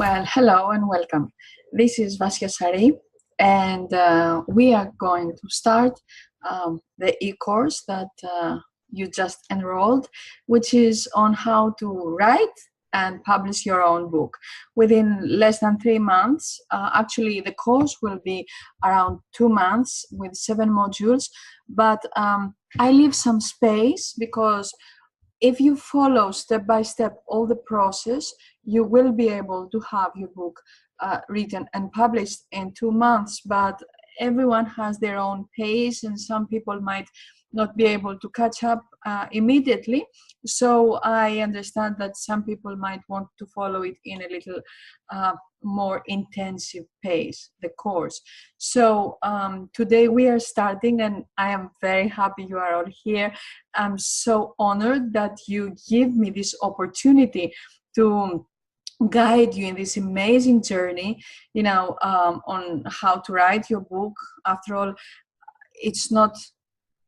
Well, hello and welcome. This is Vasya Sari, and we are going to start the e-course that you just enrolled, which is on how to write and publish your own book within less than 3 months. Actually, the course will be around 2 months with 7 modules, but I leave some space because if you follow step by step all the process, you will be able to have your book written and published in 2 months. But everyone has their own pace, and some people might not be able to catch up immediately. So I understand that some people might want to follow it in a little more intensive pace, the course. So today we are starting, and I am very happy you are all here. I'm so honored that you give me this opportunity to guide you in this amazing journey, on how to write your book. After all,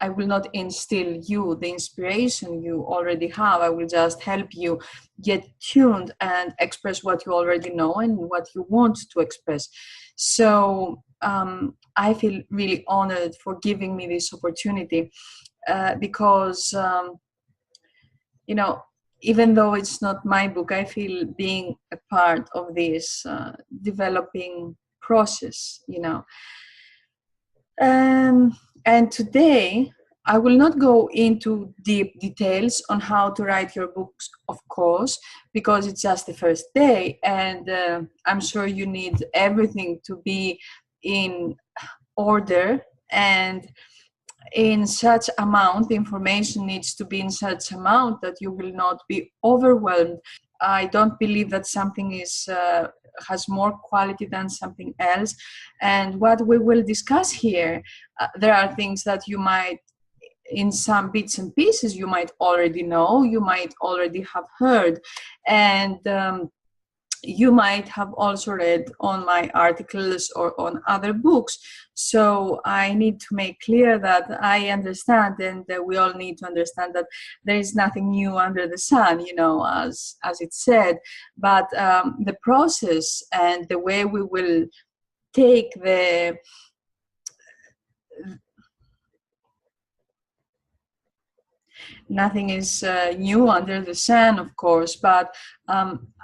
I will not instill you the inspiration you already have. I will just help you get tuned and express what you already know and what you want to express. So I feel really honored for giving me this opportunity because, even though it's not my book, I feel being a part of this developing process, And today, I will not go into deep details on how to write your books, of course, because it's just the first day, and I'm sure you need everything to be in order, and in such amount, the information needs to be in such amount that you will not be overwhelmed. I don't believe that something has more quality than something else. And what we will discuss here, there are things that you might, in some bits and pieces, you might already know, you might already have heard, and you might have also read on my articles or on other books. So I need to make clear that I understand, and we all need to understand that there is nothing new under the sun, as it's said. But the process and the way we will take nothing is new under the sun, of course, but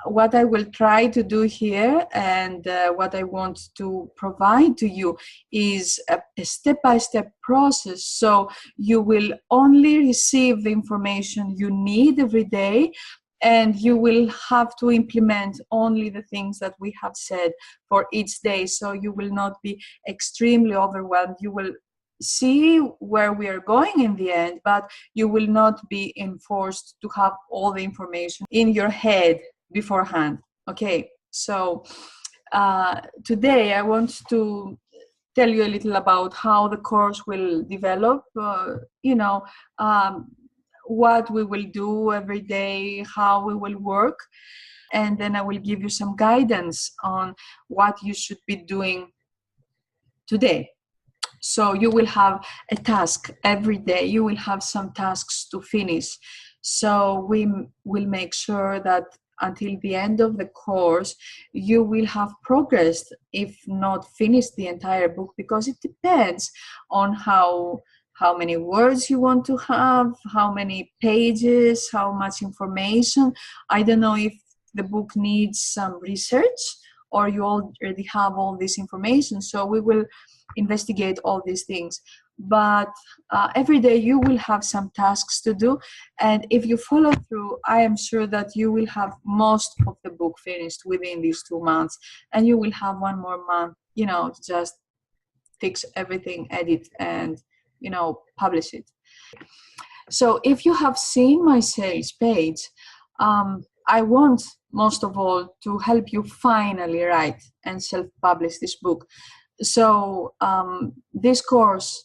what I will try to do here, and what I want to provide to you, is a step-by-step process. So you will only receive the information you need every day, and you will have to implement only the things that we have said for each day. So you will not be extremely overwhelmed. You will see where we are going in the end, but you will not be enforced to have all the information in your head beforehand. Okay, so today I want to tell you a little about how the course will develop, what we will do every day, how we will work, and then I will give you some guidance on what you should be doing today. So you will have a task every day. You will have some tasks to finish. So we will make sure that until the end of the course, you will have progressed, if not finished the entire book, because it depends on how many words you want to have, how many pages, how much information. I don't know if the book needs some research or you already have all this information. So we will investigate all these things. But every day you will have some tasks to do, and if you follow through, I am sure that you will have most of the book finished within these 2 months, and you will have 1 more month, to just fix everything, edit, and publish it. So if you have seen my sales page, I want most of all to help you finally write and self-publish this book. So this course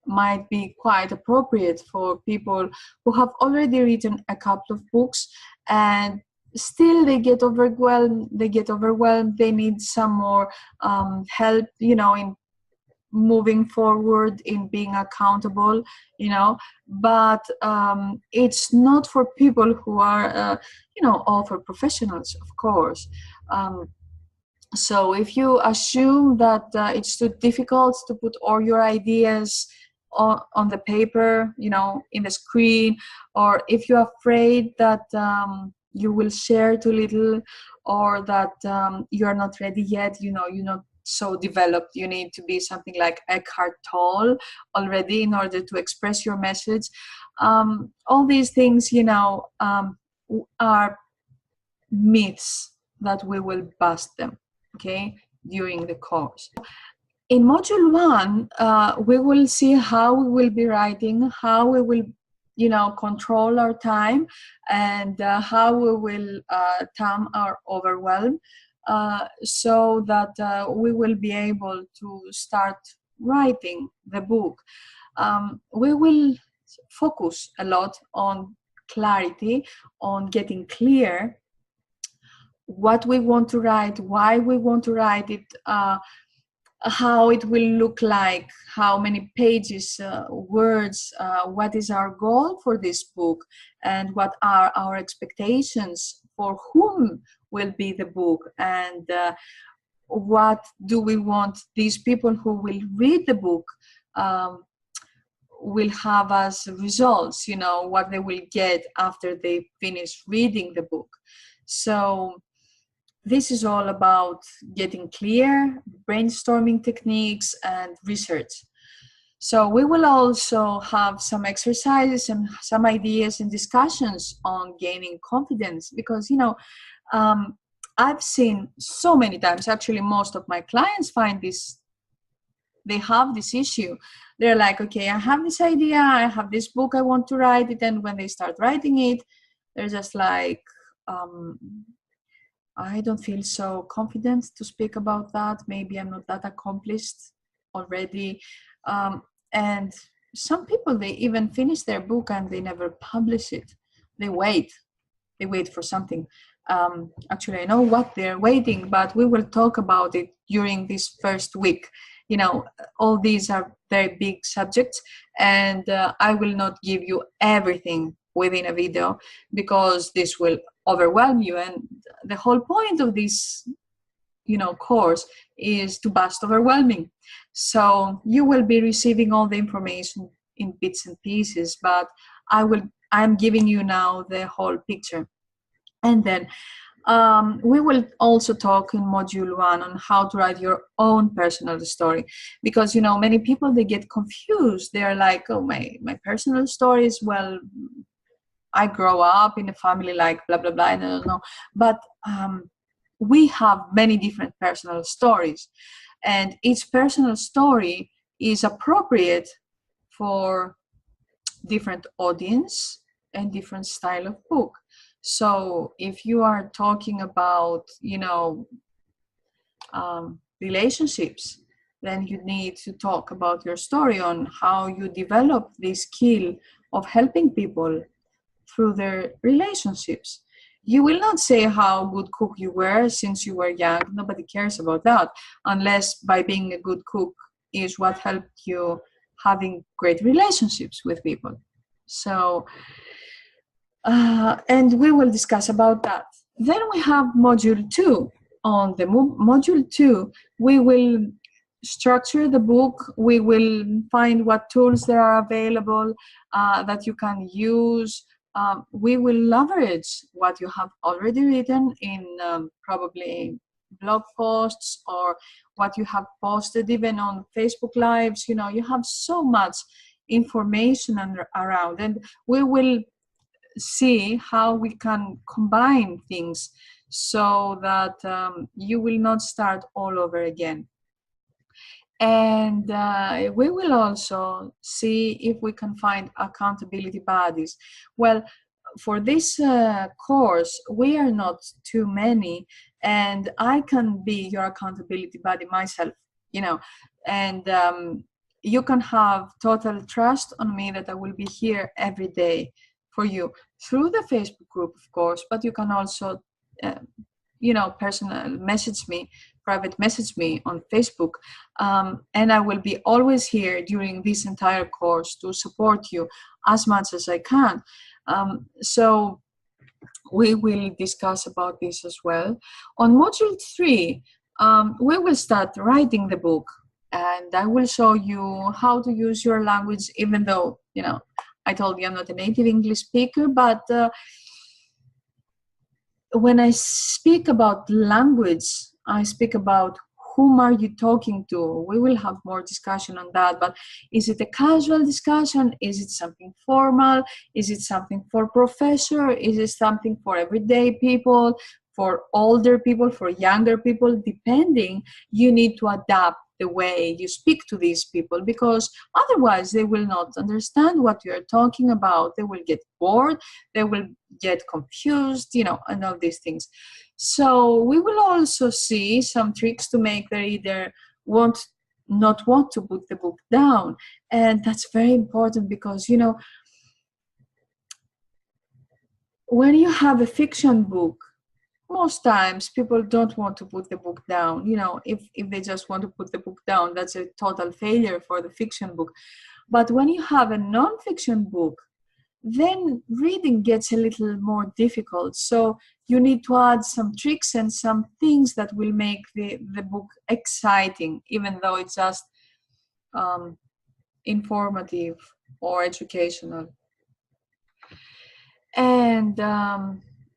might be quite appropriate for people who have already written a couple of books and still they get overwhelmed. They need some more help, in moving forward, in being accountable, but it's not for people who are, all for professionals, of course. So if you assume that it's too difficult to put all your ideas on the paper, you know, in the screen, or if you're afraid that you will share too little, or that you're not ready yet, you know, you're not so developed, you need to be something like Eckhart Tolle already in order to express your message. All these things, you know, are myths that we will bust them, okay, during the course. In Module 1, we will see how we will be writing, how we will, you know, control our time, and how we will tame our overwhelm, so that we will be able to start writing the book. We will focus a lot on clarity, on getting clear what we want to write, why we want to write it, how it will look like, how many pages, words, what is our goal for this book, and what are our expectations for whom will be the book, and what do we want these people who will read the book will have as results, you know, what they will get after they finish reading the book. So this is all about getting clear, brainstorming techniques, and research. So we will also have some exercises and some ideas and discussions on gaining confidence, because, you know, I've seen so many times, actually most of my clients find this, they have this issue. They're like, okay, I have this idea, I have this book, I want to write it, and when they start writing it, they're just like, I don't feel so confident to speak about that. Maybe I'm not that accomplished already. And some people, they even finish their book and they never publish it. They wait for something. Actually, I know what they're waiting, but we will talk about it during this first week. You know, all these are very big subjects, and I will not give you everything within a video, because this will overwhelm you, and the whole point of this, you know, course is to bust overwhelming. So you will be receiving all the information in bits and pieces, but I'm giving you now the whole picture. And then we will also talk in Module 1 on how to write your own personal story, because, you know, many people, they get confused. They're like, oh, my personal story is, well, I grow up in a family like blah, blah, blah, I don't know. But we have many different personal stories, and each personal story is appropriate for different audience and different style of book. So if you are talking about, you know, relationships, then you need to talk about your story on how you develop this skill of helping people through their relationships. You will not say how good cook you were since you were young. Nobody cares about that, unless by being a good cook is what helped you having great relationships with people. So, and we will discuss about that. Then we have Module 2. On the Module 2, we will structure the book. We will find what tools there are available that you can use. We will leverage what you have already written in probably blog posts, or what you have posted even on Facebook Lives. You know, you have so much information around, and we will see how we can combine things so that you will not start all over again. And we will also see if we can find accountability buddies. Well, for this course, we are not too many, and I can be your accountability buddy myself, you know, and you can have total trust on me that I will be here every day for you through the Facebook group, of course, but you can also, you know, personal message me, private message me on Facebook, and I will be always here during this entire course to support you as much as I can. So we will discuss about this as well. On Module 3, we will start writing the book, and I will show you how to use your language, even though, you know, I told you I'm not a native English speaker, but when I speak about language, I speak about whom are you talking to. We will have more discussion on that, but is it a casual discussion? Is it something formal? Is it something for professor? Is it something for everyday people, for older people, for younger people? Depending, you need to adapt the way you speak to these people, because otherwise they will not understand what you're talking about. They will get bored, they will get confused, you know, and all these things. So we will also see some tricks to make the reader not want to put the book down. And that's very important, because, you know, when you have a fiction book, most times people don't want to put the book down. You know, if they just want to put the book down, that's a total failure for the fiction book. But when you have a non-fiction book, then reading gets a little more difficult. So you need to add some tricks and some things that will make the book exciting, even though it's just informative or educational. And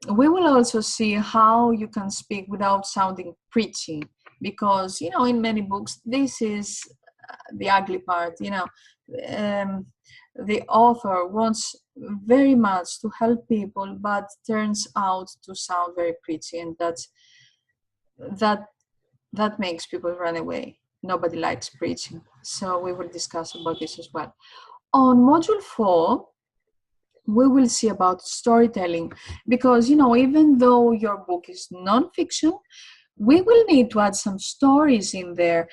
we will also see how you can speak without sounding preachy, because, you know, in many books, this is the ugly part. You know, the author wants very much to help people, but turns out to sound very preachy, and that makes people run away. Nobody likes preaching. So we will discuss about this as well. On Module 4, we will see about storytelling, because, you know, even though your book is non-fiction, we will need to add some stories in there.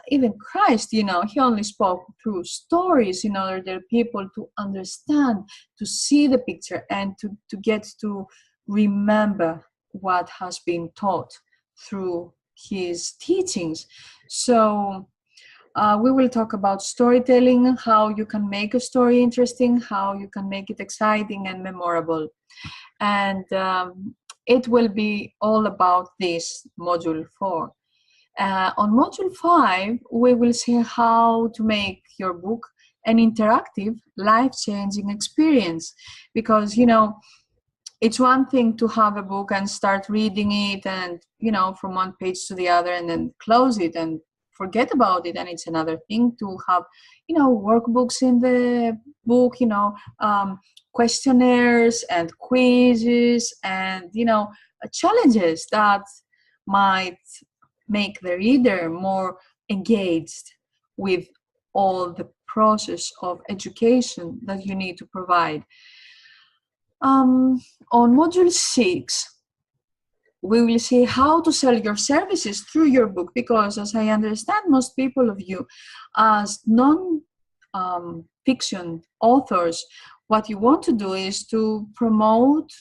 Even Christ, you know, he only spoke through stories in order for people to understand, to see the picture, and to get to remember what has been taught through his teachings. So we will talk about storytelling, how you can make a story interesting, how you can make it exciting and memorable. And it will be all about this Module 4. On Module 5, we will see how to make your book an interactive, life-changing experience. Because, you know, it's one thing to have a book and start reading it and, you know, from one page to the other and then close it and forget about it. And it's another thing to have, you know, workbooks in the book, you know, questionnaires and quizzes and, you know, challenges that might make the reader more engaged with all the process of education that you need to provide. On Module 6, we will see how to sell your services through your book, because as I understand, most people of you as non-fiction authors, what you want to do is to promote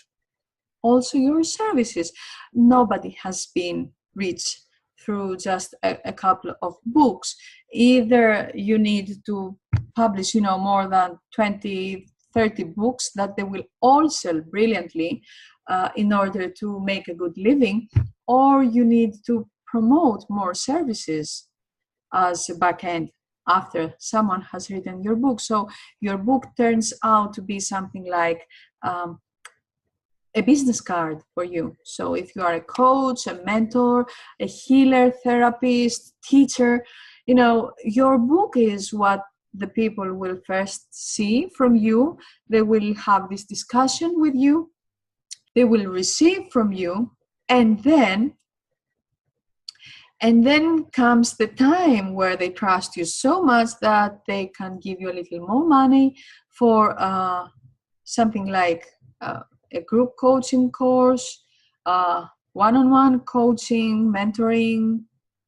also your services. Nobody has been reached through just a couple of books. Either you need to publish, you know, more than 20, 30 books that they will all sell brilliantly in order to make a good living, or you need to promote more services as a back end after someone has written your book. So your book turns out to be something like a business card for you. So if you are a coach, a mentor, a healer, therapist, teacher, you know, your book is what the people will first see from you. They will have this discussion with you. They will receive from you, and then comes the time where they trust you so much that they can give you a little more money for something like a group coaching course, one-on-one coaching, mentoring,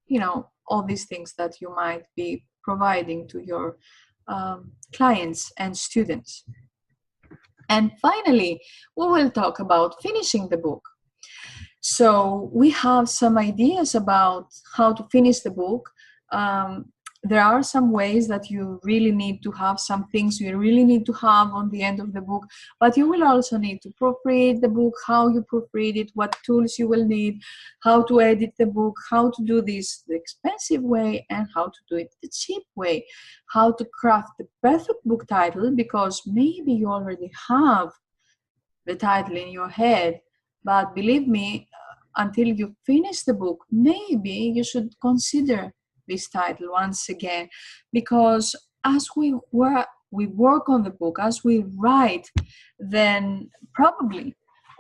you know, all these things that you might be providing to your clients and students. And finally, we will talk about finishing the book. So we have some ideas about how to finish the book. there are some ways that you really need to have, some things you really need to have on the end of the book, but you will also need to proofread the book, how you proofread it, what tools you will need, how to edit the book, how to do this the expensive way and how to do it the cheap way, how to craft the perfect book title, because maybe you already have the title in your head, but believe me, until you finish the book, maybe you should consider this title once again, because as we work on the book, as we write, then probably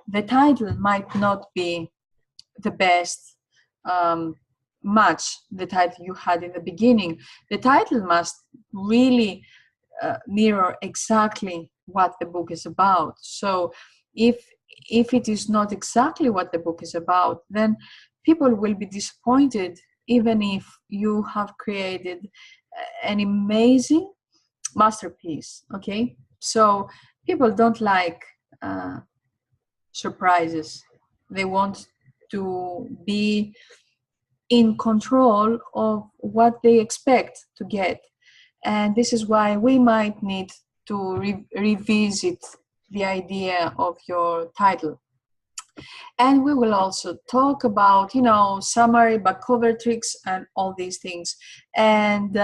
the title might not be the best match the title you had in the beginning. The title must really mirror exactly what the book is about. So if it is not exactly what the book is about, then people will be disappointed, even if you have created an amazing masterpiece. Okay, so people don't like surprises. They want to be in control of what they expect to get, and this is why we might need to revisit the idea of your title. And we will also talk about, you know, summary, back cover tricks, and all these things. And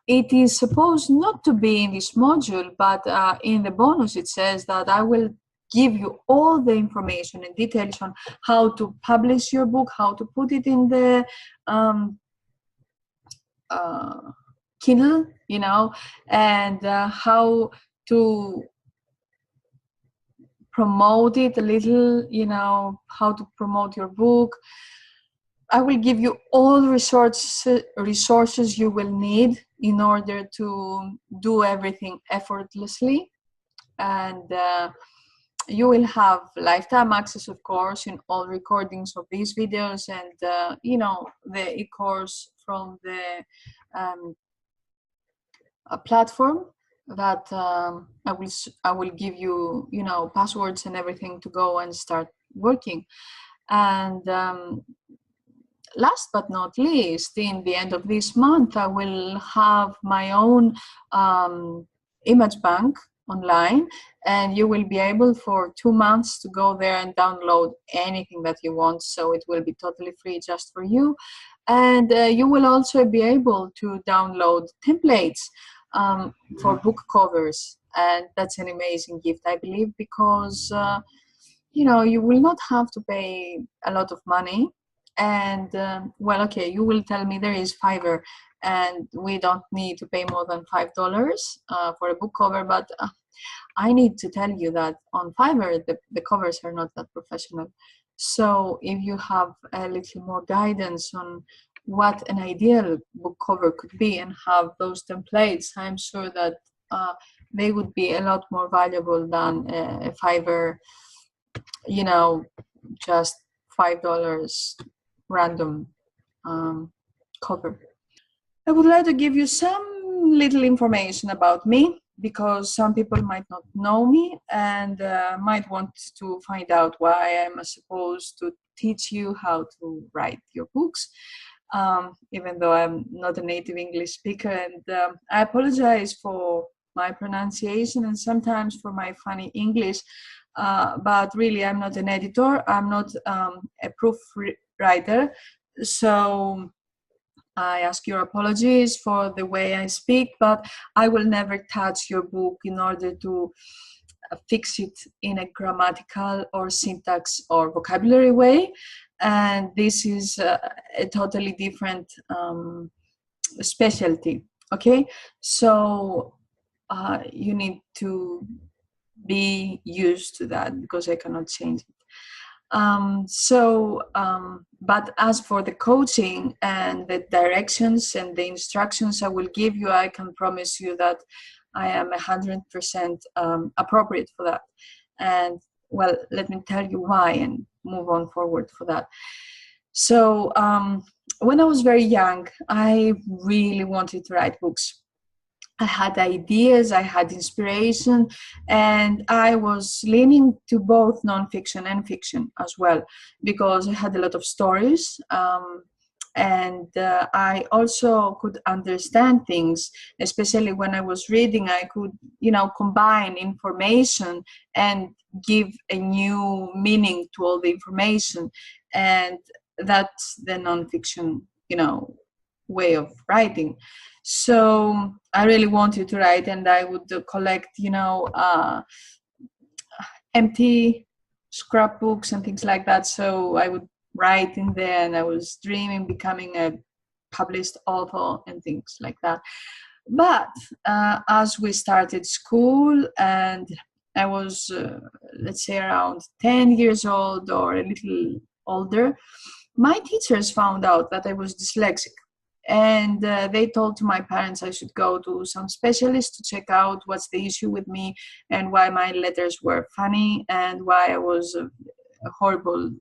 it is supposed not to be in this module, but in the bonus it says that I will give you all the information and details on how to publish your book, how to put it in the Kindle, you know, and how to promote it a little, you know, how to promote your book. I will give you all resources you will need in order to do everything effortlessly. And you will have lifetime access, of course, in all recordings of these videos, and you know, the eCourse from the platform that I will give you, you know, passwords and everything to go and start working. And last but not least, in the end of this month, I will have my own image bank online, and you will be able for 2 months to go there and download anything that you want. So it will be totally free just for you. And you will also be able to download templates for book covers. And that's an amazing gift, I believe, because you know, you will not have to pay a lot of money. And well, okay, you will tell me there is Fiverr and we don't need to pay more than $5 for a book cover, but I need to tell you that on Fiverr the covers are not that professional. So if you have a little more guidance on what an ideal book cover could be and have those templates, I'm sure that they would be a lot more valuable than a Fiverr, you know, just $5 random cover. I would like to give you some little information about me, because some people might not know me and might want to find out why I'm supposed to teach you how to write your books, even though I'm not a native English speaker. And I apologize for my pronunciation and sometimes for my funny English, but really I'm not an editor, I'm not a proofreader, so I ask your apologies for the way I speak, but I will never touch your book in order to fix it in a grammatical or syntax or vocabulary way. And this is a totally different specialty. Okay, so you need to be used to that, because I cannot change it. But as for the coaching and the directions and the instructions I will give you, I can promise you that I am 100% appropriate for that. And well, let me tell you why and move on forward for that. So when I was very young, I really wanted to write books. I had ideas, I had inspiration, and I was leaning to both nonfiction and fiction as well, because I had a lot of stories. And I also could understand things, especially when I was reading. I could, combine information and give a new meaning to all the information. And that's the nonfiction, way of writing. So I really wanted to write, and I would collect, empty scrapbooks and things like that. So I would write in there, and I was dreaming becoming a published author and things like that. But as we started school, and I was, let's say, around 10 years old or a little older, my teachers found out that I was dyslexic. And they told to my parents I should go to some specialist to check out what's the issue with me, and why my letters were funny, and why I was a horrible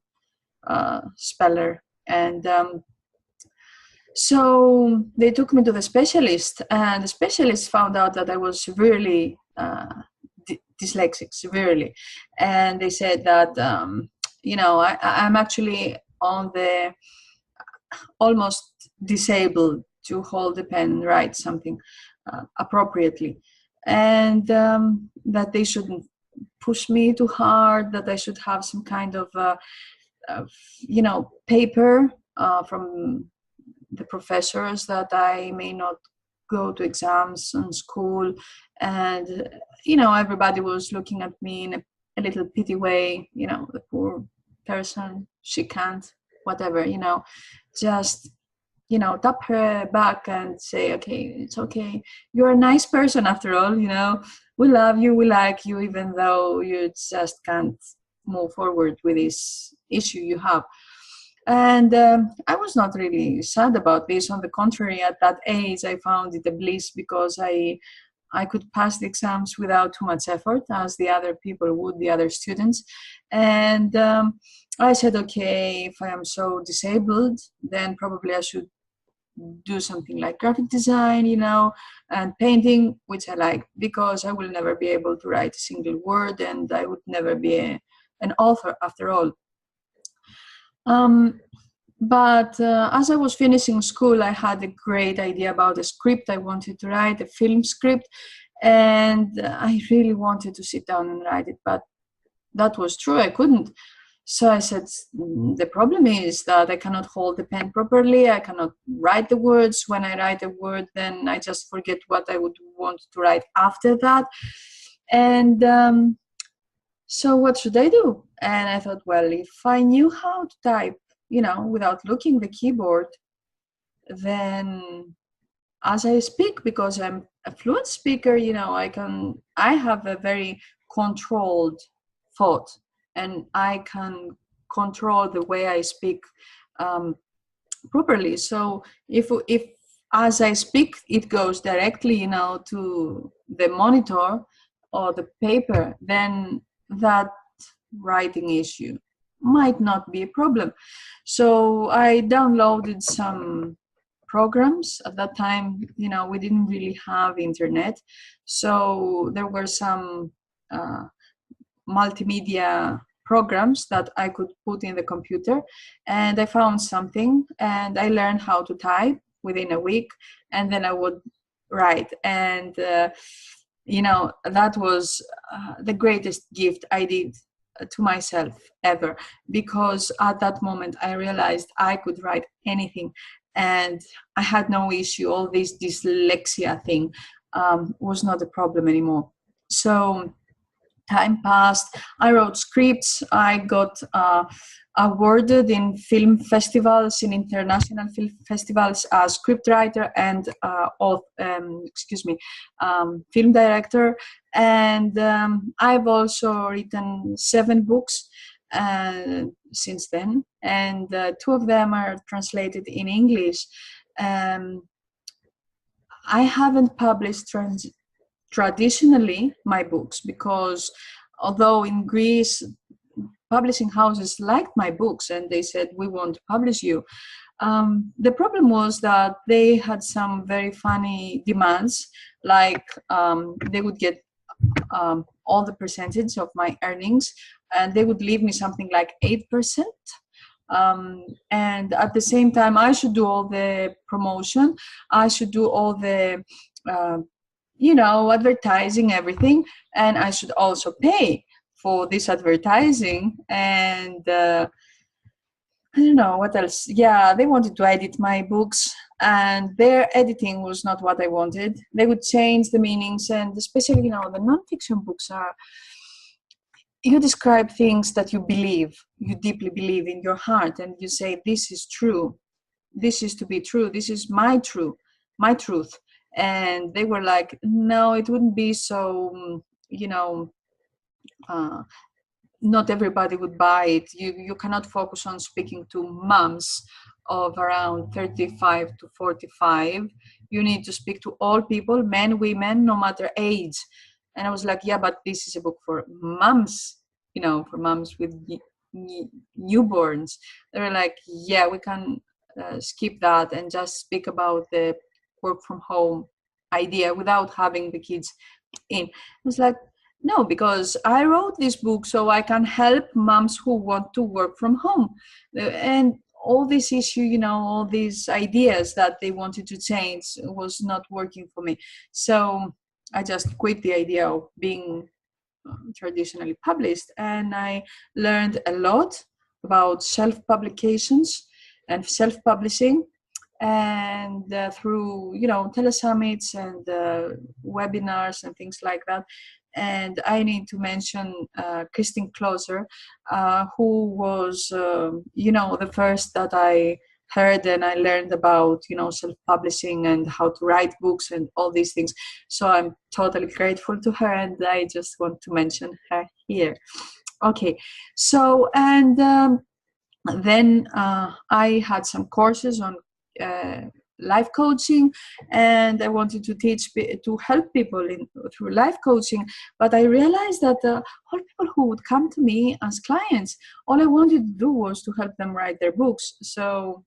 speller. And so they took me to the specialist, and the specialist found out that I was severely dyslexic, severely. And they said that, I'm actually on the almost disabled to hold the pen and write something appropriately. And that they shouldn't push me too hard, that I should have some kind of, paper from the professors that I may not go to exams in school. And, everybody was looking at me in a little pity way, the poor person, she can't, whatever, just, tap her back and say, okay, it's okay. You're a nice person after all, we love you, we like you, even though you just can't move forward with this issue you have. And I was not really sad about this. On the contrary, at that age, I found it a bliss, because I could pass the exams without too much effort, as the other people would, the other students. And I said, okay, if I am so disabled, then probably I should do something like graphic design, and painting, which I like, because I will never be able to write a single word, and I would never be an author after all. But as I was finishing school, I had a great idea about a script I wanted to write, a film script, and I really wanted to sit down and write it, but that was true, I couldn't. So I said, the problem is that I cannot hold the pen properly, I cannot write the words. When I write a word, then I just forget what I would want to write after that. And so what should I do? And I thought, well, if I knew how to type, without looking the keyboard, then as I speak, because I'm a fluent speaker, I have a very controlled thought, and I can control the way I speak properly. So if as I speak, it goes directly, to the monitor or the paper, then that writing issue might not be a problem. So I downloaded some programs. At that time, we didn't really have internet, so there were some multimedia programs that I could put in the computer, and I found something, and I learned how to type within a week, and then I would write. And that was the greatest gift I did to myself ever, because at that moment I realized I could write anything, and I had no issue. All this dyslexia thing was not a problem anymore. So time passed, I wrote scripts, I got awarded in film festivals, in international film festivals as scriptwriter and film director. And I've also written 7 books since then, and 2 of them are translated in English. I haven't published traditionally my books, because although in Greece publishing houses liked my books and they said, we want to publish you, the problem was that they had some very funny demands, like they would get all the percentage of my earnings, and they would leave me something like 8% And at the same time, I should do all the promotion. I should do all the advertising, everything, and I should also pay for this advertising. And I don't know what else. Yeah, they wanted to edit my books, and their editing was not what I wanted. They would change the meanings, and especially, the nonfiction books are, you describe things that you believe, you deeply believe in your heart, and you say, this is true, this is to be true, this is my truth. And they were like, no, it wouldn't be so, uh, not everybody would buy it. You cannot focus on speaking to moms of around 35 to 45. You need to speak to all people, men, women, no matter age. And I was like, yeah, but this is a book for moms, for moms with newborns. They were like, yeah, we can skip that and just speak about the work from home idea without having the kids in. I was like, no, because I wrote this book so I can help moms who want to work from home. And all this issue, all these ideas that they wanted to change was not working for me. So I just quit the idea of being traditionally published, and I learned a lot about self-publications and self-publishing. And through telesummits and webinars and things like that. And I need to mention Christine Closer, who was the first that I heard, and I learned about self-publishing and how to write books and all these things. So I'm totally grateful to her, and I just want to mention her here. Okay, so and then I had some courses on life coaching, and I wanted to help people through life coaching. But I realized that all people who would come to me as clients, all I wanted to do was to help them write their books. So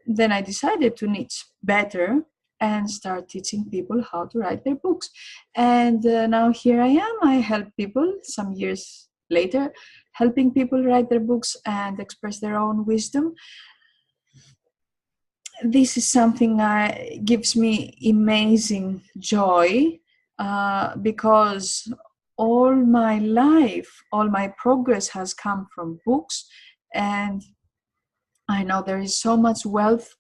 then I decided to niche better and start teaching people how to write their books. And now here I am. I help people some years later, helping people write their books and express their own wisdom. This is something that gives me amazing joy because all my life, all my progress has come from books. And I know there is so much wealth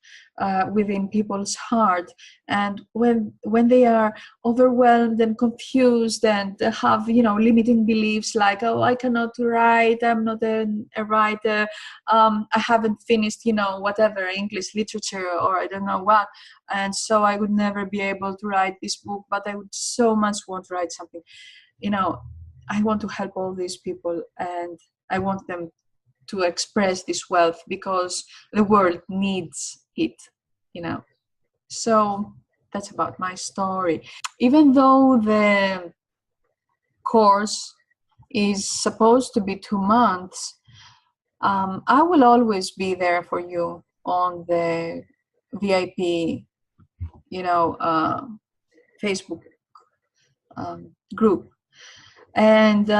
within people's heart, and when they are overwhelmed and confused and have limiting beliefs like, oh, I cannot write, I'm not a writer, I haven't finished whatever English literature or I don't know what, and so I would never be able to write this book, but I would so much want to write something. I want to help all these people, and I want them to express this wealth because the world needs it, So that's about my story. Even though the course is supposed to be 2 months, I will always be there for you on the VIP, Facebook group. And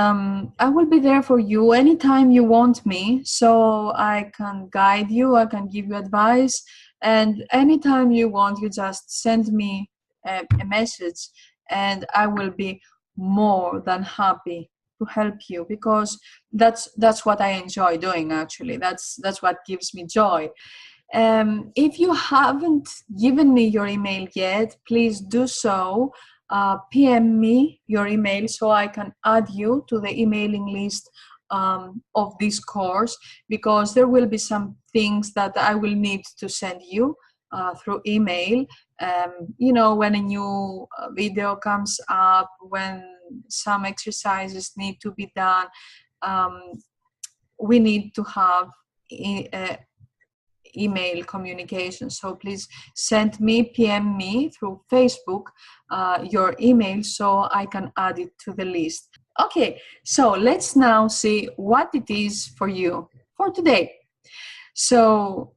I will be there for you anytime you want me, so I can guide you, I can give you advice, and anytime you want, you just send me a message, and I will be more than happy to help you, because that's what I enjoy doing. Actually, that's what gives me joy. If you haven't given me your email yet, please do so. PM me your email so I can add you to the emailing list of this course, because there will be some things that I will need to send you through email. When a new video comes up, when some exercises need to be done, we need to have email communication. So please send me, PM me through Facebook your email so I can add it to the list. Okay, so let's now see what it is for you for today. So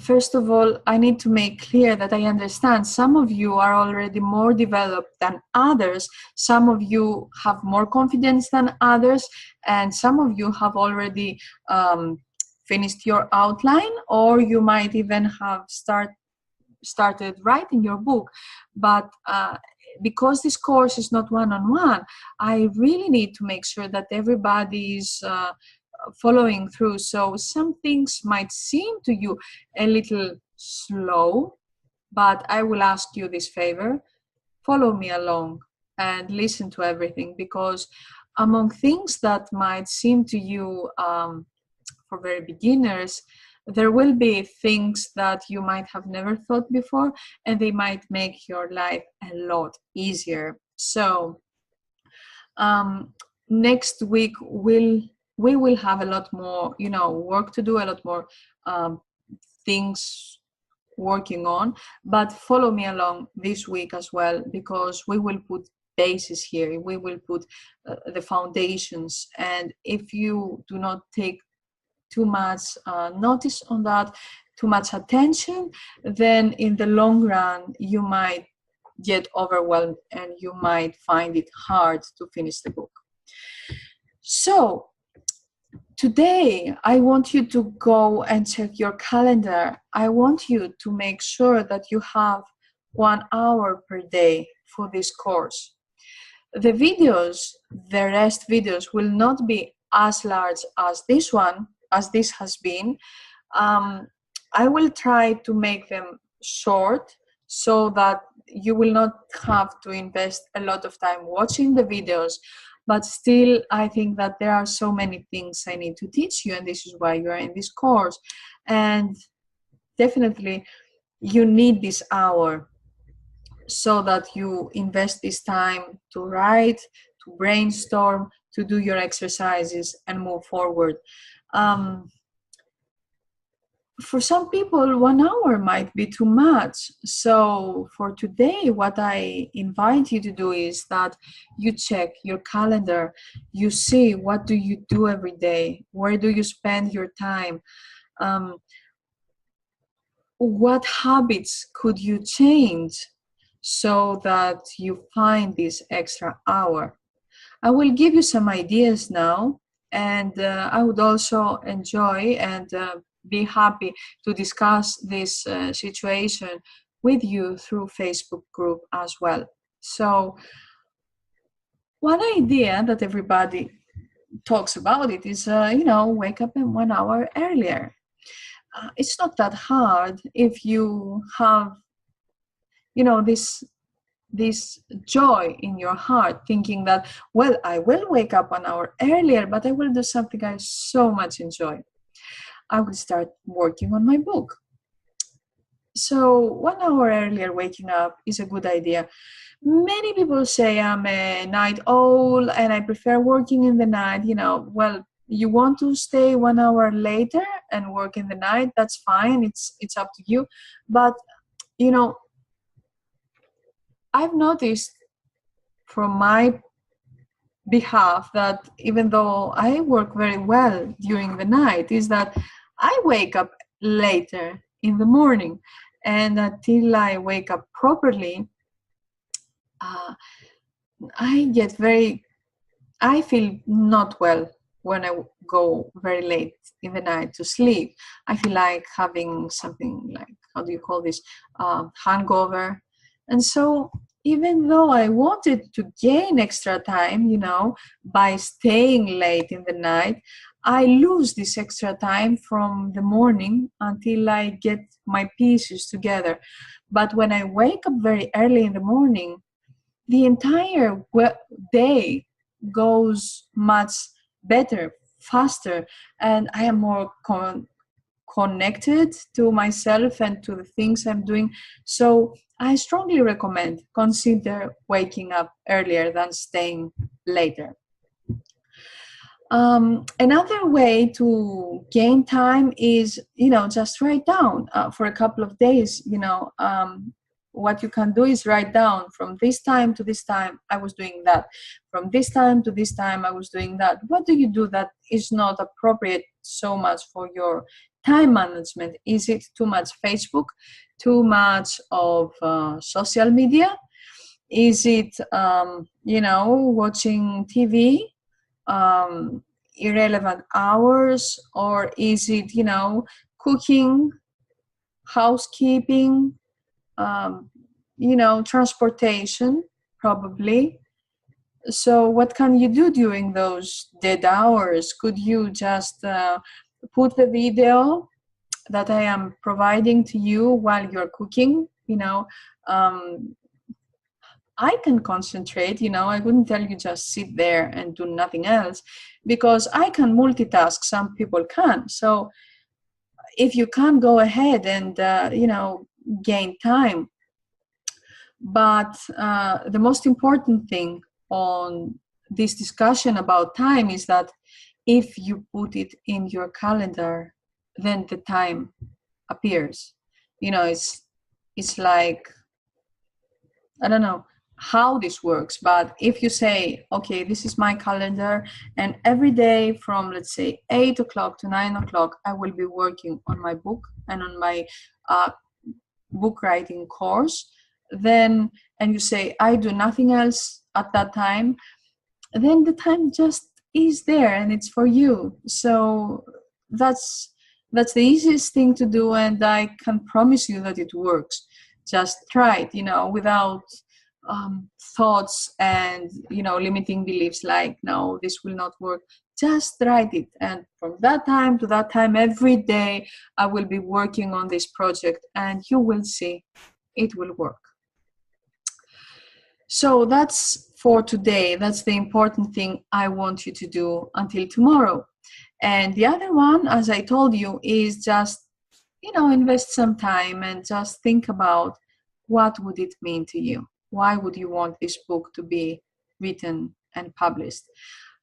first of all, I need to make clear that I understand some of you are already more developed than others. Some of you have more confidence than others, and some of you have already finished your outline, or you might even have started writing your book. But because this course is not one-on-one, I really need to make sure that everybody is following through. So some things might seem to you a little slow, but I will ask you this favor: follow me along and listen to everything, because among things that might seem to you for very beginners, there will be things that you might have never thought before, and they might make your life a lot easier. So next week we will have a lot more, work to do, a lot more things working on, but follow me along this week as well, because we will put bases here. We will put the foundations, and if you do not take too much notice on that, too much attention, then in the long run you might get overwhelmed and you might find it hard to finish the book. So today I want you to go and check your calendar. I want you to make sure that you have 1 hour per day for this course. The videos, the rest videos, will not be as large as this one, as this has been. I will try to make them short so that you will not have to invest a lot of time watching the videos, but still I think that there are so many things I need to teach you, and this is why you are in this course. And definitely you need this hour so that you invest this time to write, to brainstorm, to do your exercises and move forward. For some people, 1 hour might be too much. So for today, what I invite you to do is that you check your calendar. You see, what do you do every day? Where do you spend your time? What habits could you change so that you find this extra hour? I will give you some ideas now, and I would also enjoy and be happy to discuss this situation with you through Facebook group as well. So one idea that everybody talks about it is, wake up in 1 hour earlier. It's not that hard if you have, this joy in your heart, thinking that, well, I will wake up 1 hour earlier, but I will do something I so much enjoy. I will start working on my book. So 1 hour earlier waking up is a good idea. Many people say I'm a night owl and I prefer working in the night. Well, you want to stay 1 hour later and work in the night, that's fine. It's up to you. But, I've noticed from my behalf that even though I work very well during the night, is that I wake up later in the morning, and until I wake up properly, I feel not well when I go very late in the night to sleep. I feel like having something like, how do you call this, hangover. And so even though I wanted to gain extra time, by staying late in the night, I lose this extra time from the morning until I get my pieces together. But when I wake up very early in the morning, the entire day goes much better, faster, and I am more connected to myself and to the things I'm doing. So I strongly recommend consider waking up earlier than staying later. Another way to gain time is, just write down for a couple of days, what you can do is write down, from this time to this time I was doing that, from this time to this time I was doing that. What do you do that is not appropriate so much for your time management? Is it too much Facebook, too much of social media? Is it watching TV, irrelevant hours? Or is it cooking, housekeeping, transportation, probably? So what can you do during those dead hours? Could you just put the video that I am providing to you while you're cooking? I can concentrate, I wouldn't tell you just sit there and do nothing else, because I can multitask. Some people can. So if you can, go ahead and, gain time. But the most important thing on this discussion about time is that if you put it in your calendar, then the time appears. It's like, I don't know how this works, but if you say, okay, this is my calendar, and every day from, let's say, 8 o'clock to 9 o'clock, I will be working on my book and on my book writing course, then, and you say, I do nothing else at that time, then the time just is there and it's for you. So that's the easiest thing to do, and I can promise you that it works. Just try it, without thoughts and limiting beliefs like, no, this will not work. Just write it, and from that time to that time, every day I will be working on this project, and you will see it will work. So that's for today. That's the important thing I want you to do until tomorrow. And the other one, as I told you, is just invest some time and just think about, what would it mean to you? Why would you want this book to be written and published?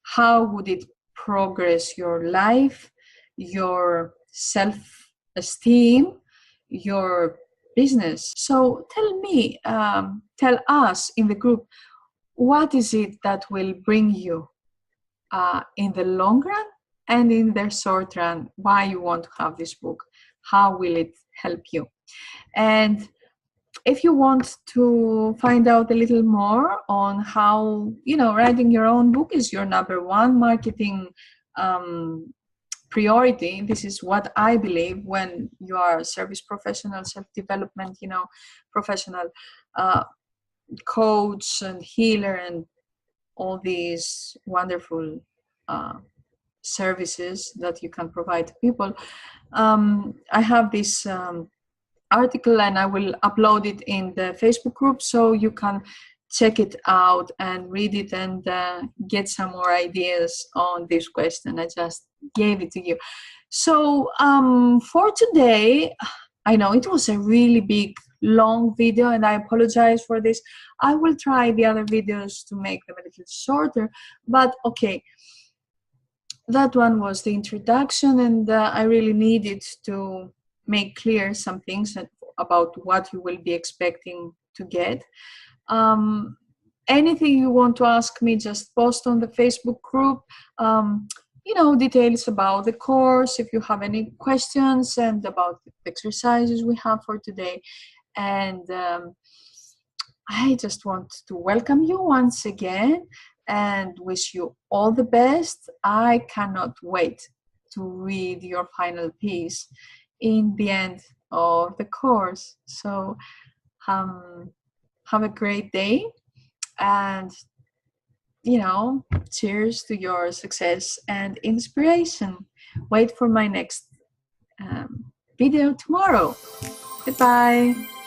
How would it progress your life, your self-esteem, your business? So tell us in the group, what is it that will bring you in the long run and in the short run? Why you want to have this book? How will it help you? And if you want to find out a little more on how, writing your own book is your number one marketing priority, this is what I believe, when you are a service professional, self-development, professional, coach and healer, and all these wonderful services that you can provide to people. I have this article, and I will upload it in the Facebook group, so you can check it out and read it and get some more ideas on this question. I just gave it to you. So for today, I know it was a really big, long video, and I apologize for this. I will try the other videos to make them a little shorter, but okay. That one was the introduction, and I really needed to make clear some things about what you will be expecting to get. Anything you want to ask me, just post on the Facebook group, details about the course, if you have any questions, and about the exercises we have for today. And I just want to welcome you once again and wish you all the best. I cannot wait to read your final piece in the end of the course. So have a great day, and cheers to your success and inspiration. Wait for my next video tomorrow. Goodbye.